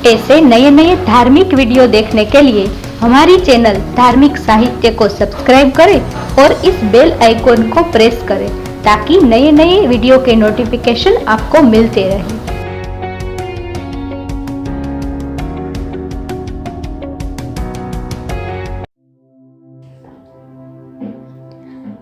ऐसे नए नए धार्मिक वीडियो देखने के लिए हमारी चैनल धार्मिक साहित्य को सब्सक्राइब करें और इस बेल आइकॉन को प्रेस करें ताकि नए नए वीडियो के नोटिफिकेशन आपको मिलते रहें।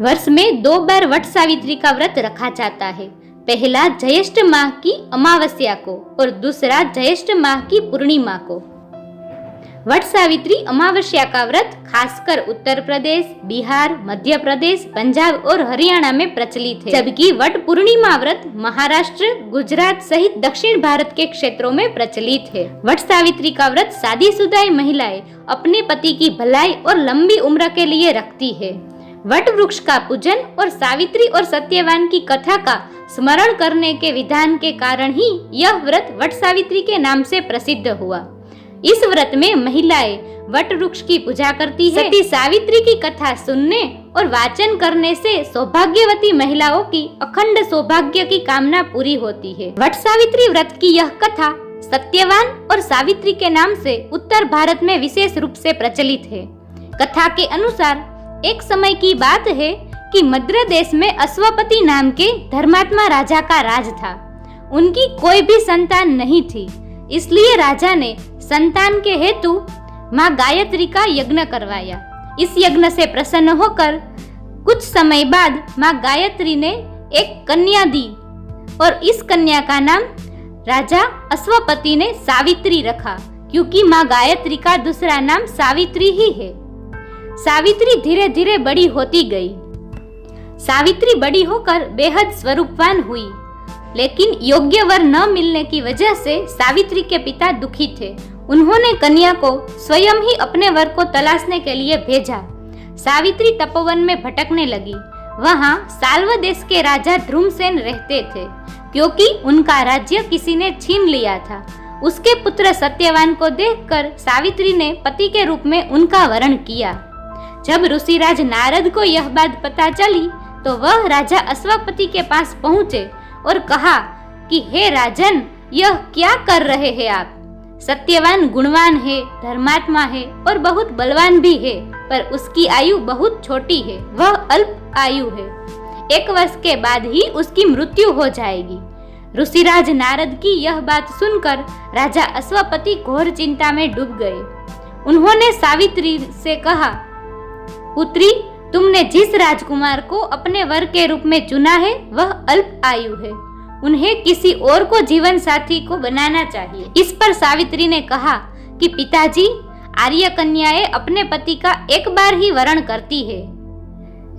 वर्ष में 2 बार वट सावित्री का व्रत रखा जाता है। पहला ज्येष्ठ माह की अमावस्या को और दूसरा ज्येष्ठ माह की पूर्णिमा को। वट सावित्री अमावस्या का व्रत खासकर उत्तर प्रदेश, बिहार, मध्य प्रदेश, पंजाब और हरियाणा में प्रचलित है, जबकि वट पूर्णिमा व्रत महाराष्ट्र, गुजरात सहित दक्षिण भारत के क्षेत्रों में प्रचलित है। वट सावित्री का व्रत शादीशुदा महिलाएं अपने पति की भलाई और लंबी उम्र के लिए रखती है। वट वृक्ष का पूजन और सावित्री और सत्यवान की कथा का स्मरण करने के विधान के कारण ही यह व्रत वट सावित्री के नाम से प्रसिद्ध हुआ। इस व्रत में महिलाएं वट वृक्ष की पूजा करती है। सती सावित्री की कथा सुनने और वाचन करने से सौभाग्यवती महिलाओं की अखंड सौभाग्य की कामना पूरी होती है। वट सावित्री व्रत की यह कथा सत्यवान और सावित्री के नाम से उत्तर भारत में विशेष रूप से प्रचलित है। कथा के अनुसार एक समय की बात है कि मद्र देश में अश्वपति नाम के धर्मात्मा राजा का राज था। उनकी कोई भी संतान नहीं थी, इसलिए राजा ने संतान के हेतु माँ गायत्री का यज्ञ करवाया। इस यज्ञ से प्रसन्न होकर कुछ समय बाद माँ गायत्री ने एक कन्या दी और इस कन्या का नाम राजा अश्वपति ने सावित्री रखा, क्योंकि माँ गायत्री का दूसरा नाम सावित्री ही है। सावित्री धीरे धीरे बड़ी होती गई। सावित्री बड़ी होकर बेहद स्वरूपवान हुई, लेकिन योग्य वर न मिलने की वजह से सावित्री के पिता दुखी थे। उन्होंने कन्या को स्वयं ही अपने वर को तलाशने के लिए भेजा। सावित्री तपोवन में भटकने लगी। वहां साल्व देश के राजा ध्रुमसेन रहते थे, क्योंकि उनका राज्य किसी ने छीन लिया था। उसके पुत्र सत्यवान को देखकर सावित्री ने पति के रूप में उनका वरण किया। जब ऋषिराज नारद को यह बात पता चली तो वह राजा अश्वपति के पास पहुँचे और कहा कि हे राजन, यह क्या कर रहे हैं आप? सत्यवान गुणवान है, धर्मात्मा है और बहुत बलवान भी है, पर उसकी आयु बहुत छोटी है, वह अल्प आयु है। 1 वर्ष के बाद ही उसकी मृत्यु हो जाएगी। ऋषिराज नारद की यह बात सुनकर राजा अश्वपति घोर चिंता में डूब गए। उन्होंने सावित्री से कहा, पुत्री, तुमने जिस राजकुमार को अपने वर के रूप में चुना है वह अल्प आयु है। उन्हें किसी और को जीवन साथी को बनाना चाहिए। इस पर सावित्री ने कहा कि पिताजी, आर्य कन्याएं अपने पति का 1 बार ही वरण करती है।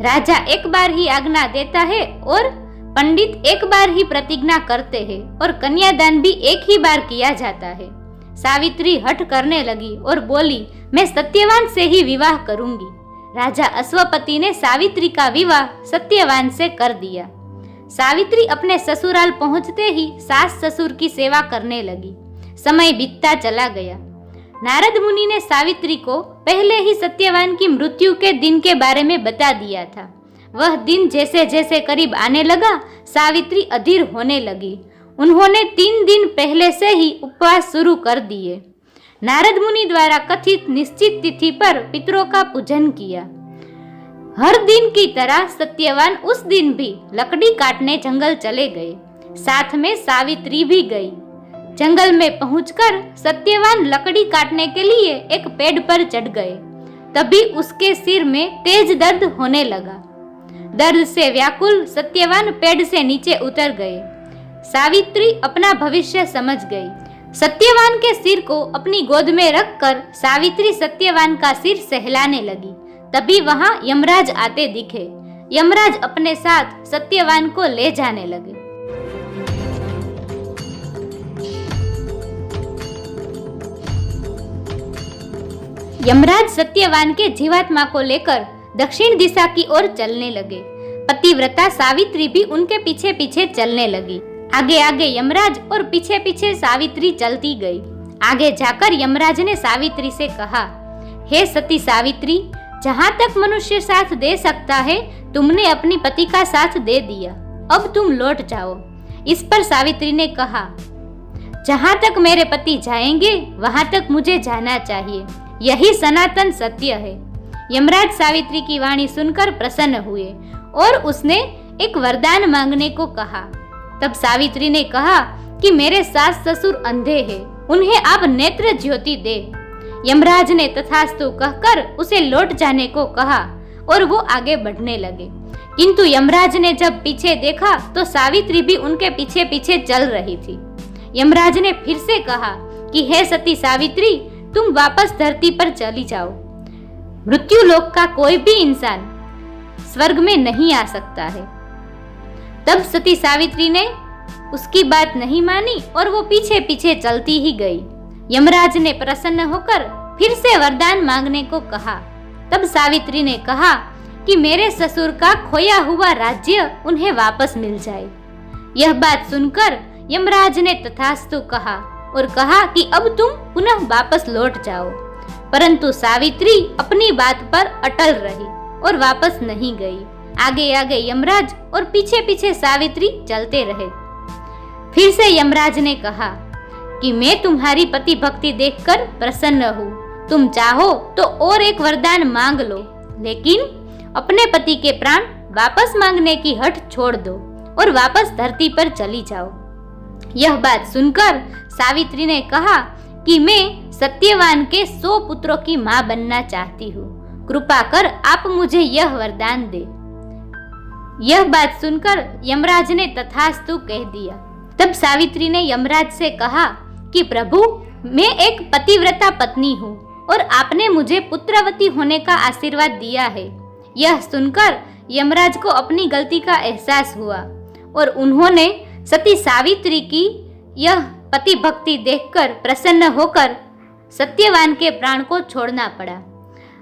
राजा 1 बार ही आज्ञा देता है और पंडित 1 बार ही प्रतिज्ञा करते हैं और कन्यादान भी 1 ही बार किया जाता है। सावित्री हठ करने लगी और बोली, मैं सत्यवान से ही विवाह करूंगी। राजा अश्वपति ने सावित्री का विवाह सत्यवान से कर दिया। सावित्री अपने ससुराल पहुंचते ही सास ससुर की सेवा करने लगी। समय बीतता चला गया। नारद मुनि ने सावित्री को पहले ही सत्यवान की मृत्यु के दिन के बारे में बता दिया था। वह दिन जैसे जैसे करीब आने लगा, सावित्री अधीर होने लगी। उन्होंने 3 दिन पहले से ही उपवास शुरू कर दिए। नारद मुनि द्वारा कथित निश्चित तिथि पर पितरों का पूजन किया। हर दिन की तरह सत्यवान उस दिन भी लकड़ी काटने जंगल चले गए। साथ में सावित्री भी गई। जंगल में पहुंचकर सत्यवान लकड़ी काटने के लिए एक पेड़ पर चढ़ गए। तभी उसके सिर में तेज दर्द होने लगा। दर्द से व्याकुल सत्यवान पेड़ से नीचे उतर गए। सावित्री अपना भविष्य समझ गई। सत्यवान के सिर को अपनी गोद में रखकर सावित्री सत्यवान का सिर सहलाने लगी। तभी वहां यमराज आते दिखे। यमराज अपने साथ सत्यवान को ले जाने लगे। यमराज सत्यवान के जीवात्मा को लेकर दक्षिण दिशा की ओर चलने लगे। पतिव्रता सावित्री भी उनके पीछे पीछे चलने लगी। आगे आगे यमराज और पीछे पीछे सावित्री चलती गई। आगे जाकर यमराज ने सावित्री से कहा, हे सती सावित्री, जहाँ तक मनुष्य साथ दे सकता है तुमने अपनी पति का साथ दे दिया, अब तुम लौट जाओ। इस पर सावित्री ने कहा, जहाँ तक मेरे पति जाएंगे वहाँ तक मुझे जाना चाहिए, यही सनातन सत्य है। यमराज सावित्री की वाणी सुनकर प्रसन्न हुए और उसने एक वरदान मांगने को कहा। तब सावित्री ने कहा कि मेरे सास ससुर अंधे हैं, उन्हें आप नेत्र ज्योति दे। यमराज ने तथास्तु कहकर उसे लौट जाने को कहा और वो आगे बढ़ने लगे। किंतु यमराज ने जब पीछे देखा तो सावित्री भी उनके पीछे पीछे चल रही थी। यमराज ने फिर से कहा कि हे सती सावित्री, तुम वापस धरती पर चली जाओ। मृत्यु लोक का कोई भी इंसान स्वर्ग में नहीं आ सकता है। तब सती सावित्री ने उसकी बात नहीं मानी और वो पीछे पीछे चलती ही गई। यमराज ने प्रसन्न होकर फिर से वरदान मांगने को कहा। तब सावित्री ने कहा कि मेरे ससुर का खोया हुआ राज्य उन्हें वापस मिल जाए। यह बात सुनकर यमराज ने तथास्तु कहा और कहा कि अब तुम पुनः वापस लौट जाओ। परंतु सावित्री अपनी बात पर अटल रही और वापस नहीं गई। आगे आगे यमराज और पीछे पीछे सावित्री चलते रहे। फिर से यमराज ने कहा कि मैं तुम्हारी पति भक्ति देखकर प्रसन्न हूँ, तुम चाहो तो और एक वरदान मांग लो, लेकिन अपने पति के प्राण वापस मांगने की हठ छोड़ दो और वापस धरती पर चली जाओ। यह बात सुनकर सावित्री ने कहा कि मैं सत्यवान के 100 पुत्रों की माँ बनना चाहती हूँ, कृपा कर आप मुझे यह वरदान दे। यह बात सुनकर यमराज ने तथास्तु कह दिया। तब सावित्री ने यमराज से कहा कि प्रभु, मैं एक पतिव्रता पत्नी हूँ और आपने मुझे पुत्रवती होने का आशीर्वाद दिया है। यह सुनकर यमराज को अपनी गलती का एहसास हुआ और उन्होंने सती सावित्री की यह पति भक्ति देखकर प्रसन्न होकर सत्यवान के प्राण को छोड़ना पड़ा।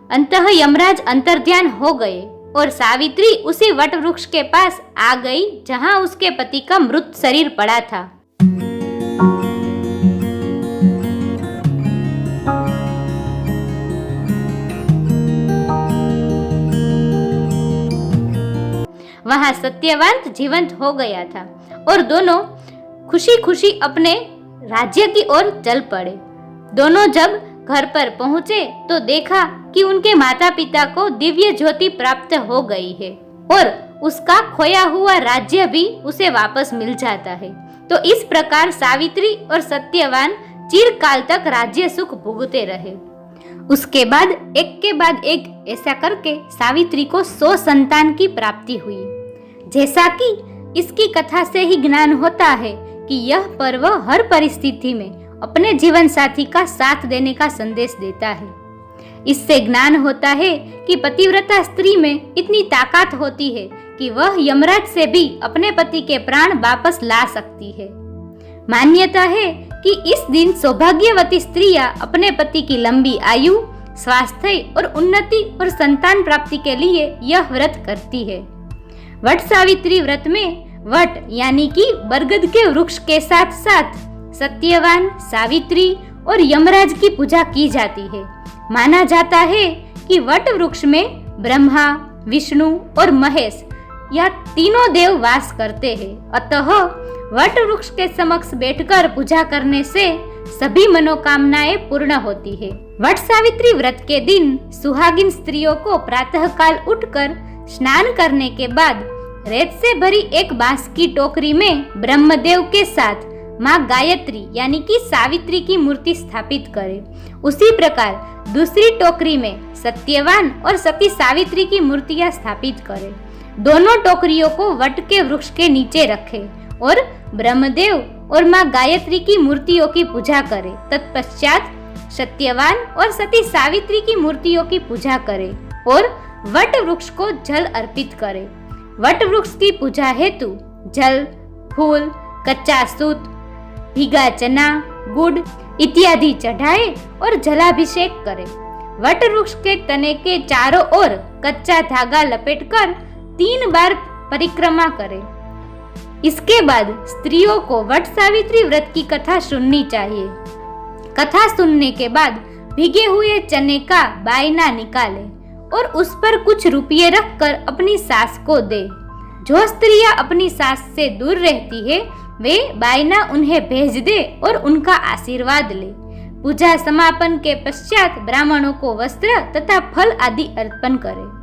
अंततः यमराज अंतर्ध्यान हो गए और सावित्री उसी वट वृक्ष के पास आ गई जहां उसके पति का मृत शरीर पड़ा था। वहां सत्यवान जीवंत हो गया था और दोनों खुशी खुशी अपने राज्य की ओर चल पड़े। दोनों जब घर पर पहुंचे तो देखा कि उनके माता पिता को दिव्य ज्योति प्राप्त हो गई है और उसका खोया हुआ राज्य भी उसे वापस मिल जाता है। तो इस प्रकार सावित्री और सत्यवान चिरकाल तक राज्य सुख भोगते रहे। उसके बाद एक ऐसा करके सावित्री को 100 संतान की प्राप्ति हुई। जैसा कि इसकी कथा से ही ज्ञान होता है कि यह पर्व हर परिस्थिति में अपने जीवन साथी का साथ देने का संदेश देता है। इससे ज्ञान होता है कि पतिव्रता स्त्री में इतनी ताकत होती है कि वह यमराज से भी अपने पति के प्राण वापस ला सकती है। मान्यता है कि इस दिन सौभाग्यवती स्त्रियां अपने पति की लंबी आयु, स्वास्थ्य और उन्नति और संतान प्राप्ति के लिए यह व्रत करती है। वट सावित्री व्रत में वट यानी कि बरगद के वृक्ष के साथ साथ सत्यवान, सावित्री और यमराज की पूजा की जाती है। माना जाता है कि वट वृक्ष में ब्रह्मा, विष्णु और महेश यह तीनों देव वास करते हैं। अतः वट वृक्ष के समक्ष बैठकर पूजा करने से सभी मनोकामनाएं पूर्ण होती है। वट सावित्री व्रत के दिन सुहागिन स्त्रियों को प्रातःकाल उठकर स्नान करने के बाद रेत से भरी एक बांस की टोकरी में ब्रह्मदेव के साथ माँ गायत्री यानी कि सावित्री की मूर्ति स्थापित करें। उसी प्रकार दूसरी टोकरी में सत्यवान और सती सावित्री की मूर्तियां स्थापित करें। दोनों टोकरियों को वट के वृक्ष के नीचे रखें और ब्रह्मदेव और माँ गायत्री की मूर्तियों की पूजा करें। तत्पश्चात सत्यवान और सती सावित्री की मूर्तियों की पूजा करें और वट वृक्ष को जल अर्पित करें। वट वृक्ष की पूजा हेतु जल, फूल, कच्चा सूत, भीगा चना, गुड़ इत्यादि चढ़ाए और जलाभिषेक करें। वट वृक्ष के तने के चारों ओर कच्चा धागा लपेटकर 3 बार परिक्रमा करें। इसके बाद स्त्रियों को वट सावित्री व्रत की कथा सुननी चाहिए। कथा सुनने के बाद भीगे हुए चने का बायना निकालें और उस पर कुछ रुपये रखकर अपनी सास को दे। जो स्त्रियां अपनी सास से दूर रहती है वे बायना उन्हें भेज दे और उनका आशीर्वाद ले। पूजा समापन के पश्चात ब्राह्मणों को वस्त्र तथा फल आदि अर्पण करे।